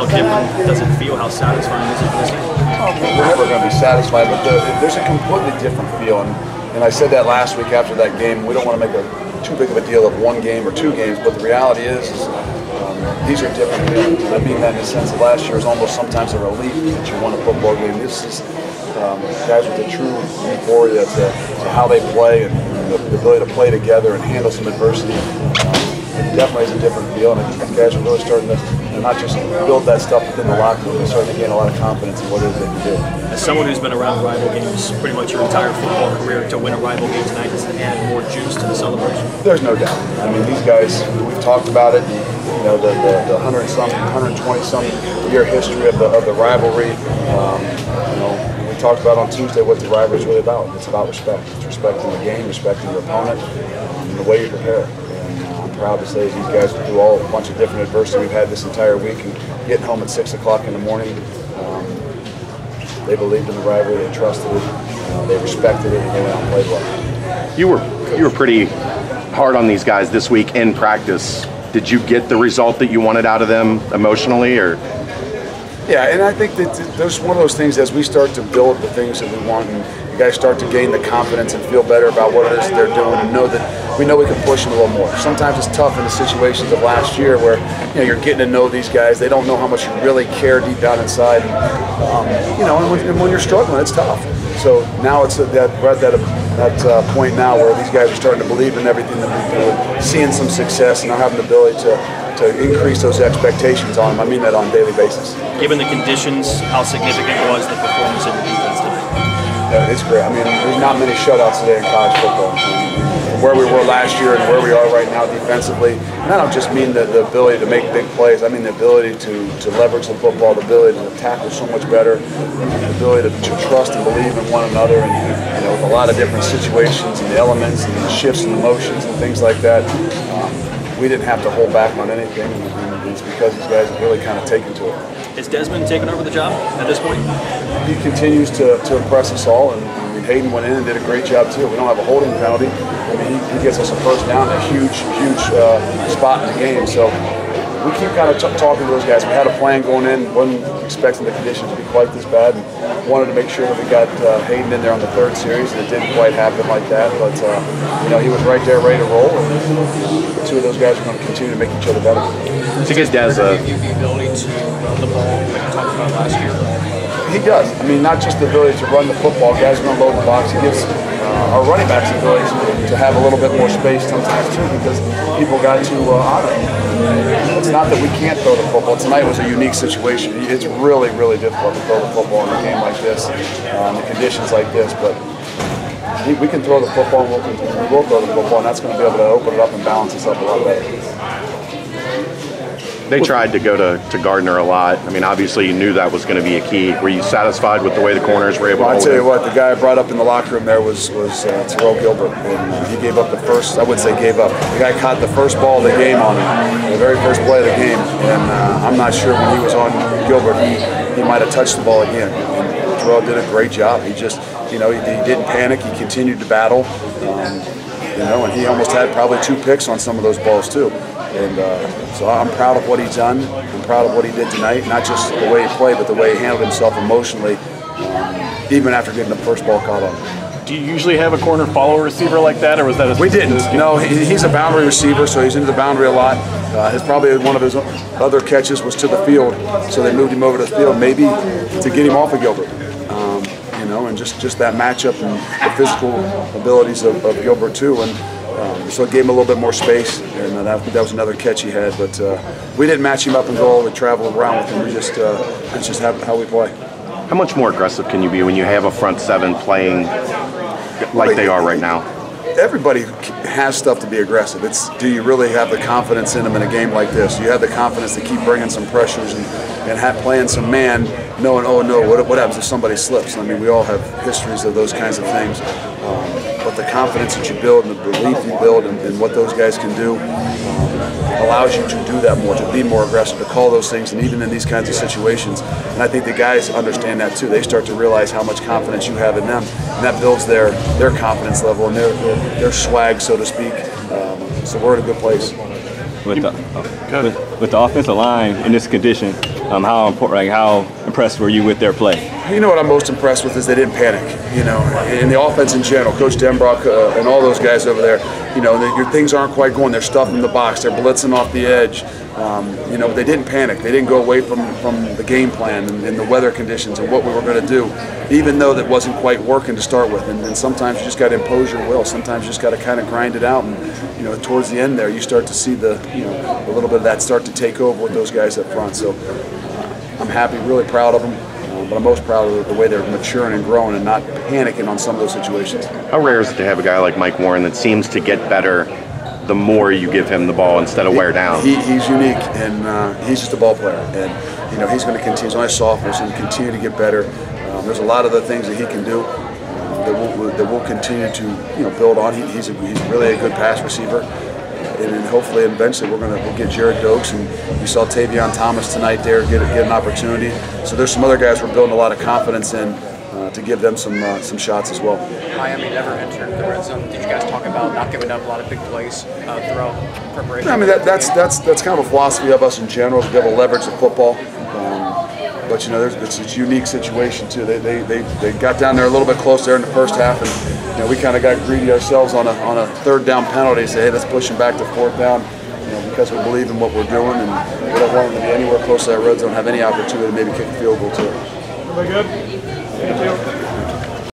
How different does it feel? How satisfying is it for this team? We're never going to be satisfied, but there's a completely different feel. And I said that last week after that game. We don't want to make too big of a deal of one game or two games, but the reality is these are different feelings. And I mean that in the sense that last year was almost sometimes a relief that you won a football game. This is guys with a true euphoria to how they play and the ability to play together and handle some adversity. It definitely is a different feel, and I think these guys are really starting to not just build that stuff within the locker room, they're starting to gain a lot of confidence in what it is they can do. As someone who's been around rival games pretty much your entire football career, to win a rival game tonight, does it add more juice to the celebration? There's no doubt. I mean, these guys, we've talked about it. You know, the 120-some year history of the rivalry. You know, we talked about on Tuesday what the rivalry is really about. It's about respect. It's respecting the game, respecting your opponent, and the way you prepare. Proud to say these guys through a bunch of different adversity we've had this entire week, and getting home at 6 o'clock in the morning, they believed in the rivalry, they trusted it, they respected it, and they went out and played well. You were pretty hard on these guys this week in practice. Did you get the result that you wanted out of them emotionally, or? Yeah, and I think that there's one of those things as we start to build the things that we want, and you guys start to gain the confidence and feel better about what it is they're doing, and know that we can push them a little more. Sometimes it's tough in the situations of last year where you're getting to know these guys. They don't know how much you really care deep down inside. And when you're struggling, it's tough. So now we're at that point now where these guys are starting to believe in everything that we do, seeing some success, and now having the ability to increase those expectations on them. I mean that on a daily basis. Given the conditions, how significant was the performance in the defense tonight? Yeah, it's great. I mean, there's not many shutouts today in college football. Where we were last year and where we are right now defensively, and I don't just mean the ability to make big plays. I mean the ability to leverage the football, the ability to tackle so much better, the ability to trust and believe in one another, and with a lot of different situations and the elements and the shifts and emotions and things like that. We didn't have to hold back on anything, and it's because these guys have really kind of taken to it. Is Desmond taking over the job at this point? He continues to impress us all, and Hayden went in and did a great job too. We don't have a holding penalty. I mean, he gets us a first down, a huge spot in the game. So we keep kind of talking to those guys. We had a plan going in, wasn't expecting the conditions to be quite this bad, and wanted to make sure that we got Hayden in there on the third series, and it didn't quite happen like that. But he was right there, ready to roll. And the two of those guys are going to continue to make each other better. To get Des the ability to run the ball, like we talked about last year. He does. I mean, not just the ability to run the football. Guys are going to load the box. He gives our running backs the ability to have a little bit more space sometimes too, because people got to honor him. It's not that we can't throw the football. Tonight was a unique situation. It's really, really difficult to throw the football in a game like this, in conditions like this. But we can throw the football, and we will throw the football, and that's going to be able to open it up and balance us up a lot better. They tried to go to Gardner a lot. I mean, obviously you knew that was going to be a key. Were you satisfied with the way the corners were able to hold I'll tell you what, the guy I brought up in the locker room there was Terrell Gilbert. And he gave up the first, I wouldn't say gave up, the guy caught the first ball of the game on him, the very first play of the game. And I'm not sure when he was on Gilbert, he might have touched the ball again. And Terrell did a great job. He just, he didn't panic. He continued to battle. And he almost had probably 2 picks on some of those balls too. And so I'm proud of what he's done. I'm proud of what he did tonight, not just the way he played, but the way he handled himself emotionally, even after getting the first ball caught on him. Do you usually have a corner follow receiver like that, or was that a We didn't. No, he's a boundary receiver, so he's into the boundary a lot. Probably one of his other catches was to the field, so they moved him over to the field, maybe to get him off of Gilbert. And just that matchup and the physical abilities of Gilbert too. And so it gave him a little bit more space, and that was another catch he had. But we didn't match him up and go. We traveled around with him. It's just how we play. How much more aggressive can you be when you have a front seven playing like they are right now? Everybody has stuff to be aggressive. It's, do you really have the confidence in them in a game like this? Do you have the confidence to keep bringing some pressures and playing some man, knowing, oh no, what happens if somebody slips? I mean, we all have histories of those kinds of things. But the confidence that you build and the belief you build in what those guys can do allows you to do that more, to be more aggressive, to call those things, and even in these kinds of situations. And I think the guys understand that too. They start to realize how much confidence you have in them, and that builds their confidence level and their swag, so to speak. So we're in a good place. With the offensive line in this condition, How important, like how impressed were you with their play? You know what I'm most impressed with is they didn't panic. You know, in the offense in general, Coach Denbrock and all those guys over there. You know, your things aren't quite going. They're stuffing the box. They're blitzing off the edge. You know, they didn't panic. They didn't go away from the game plan and the weather conditions and what we were going to do, even though that wasn't quite working to start with. And sometimes you just got to impose your will. Sometimes you just got to kind of grind it out. And you know, towards the end there, you start to see a little bit of that start to take over with those guys up front. So I'm happy, really proud of them. But I'm most proud of the way they're maturing and growing and not panicking on some of those situations. How rare is it to have a guy like Mike Warren that seems to get better the more you give him the ball instead of wear down? He's unique, and he's just a ball player. And you know, he's going to continue. He's only a sophomore, so he's going to continue to get better. There's a lot of the things that he can do that we'll continue to build on. He's really a good pass receiver. And then hopefully, eventually, we'll get Jared Dokes, and we saw Tavion Thomas tonight there get an opportunity. So there's some other guys we're building a lot of confidence in to give them some shots as well. Miami never entered the red zone. Did you guys talk about not giving up a lot of big plays throughout preparation? I mean, that's kind of a philosophy of us in general, to be able to leverage the football. But you know, it's a unique situation too. They got down there a little bit close there in the first half, and you know, we kind of got greedy ourselves on a third down penalty. Say, hey, let's push them back to fourth down, you know, because we believe in what we're doing, and we don't want them to be anywhere close to that red zone, have any opportunity to maybe kick a field goal too. Everybody good? Thank you.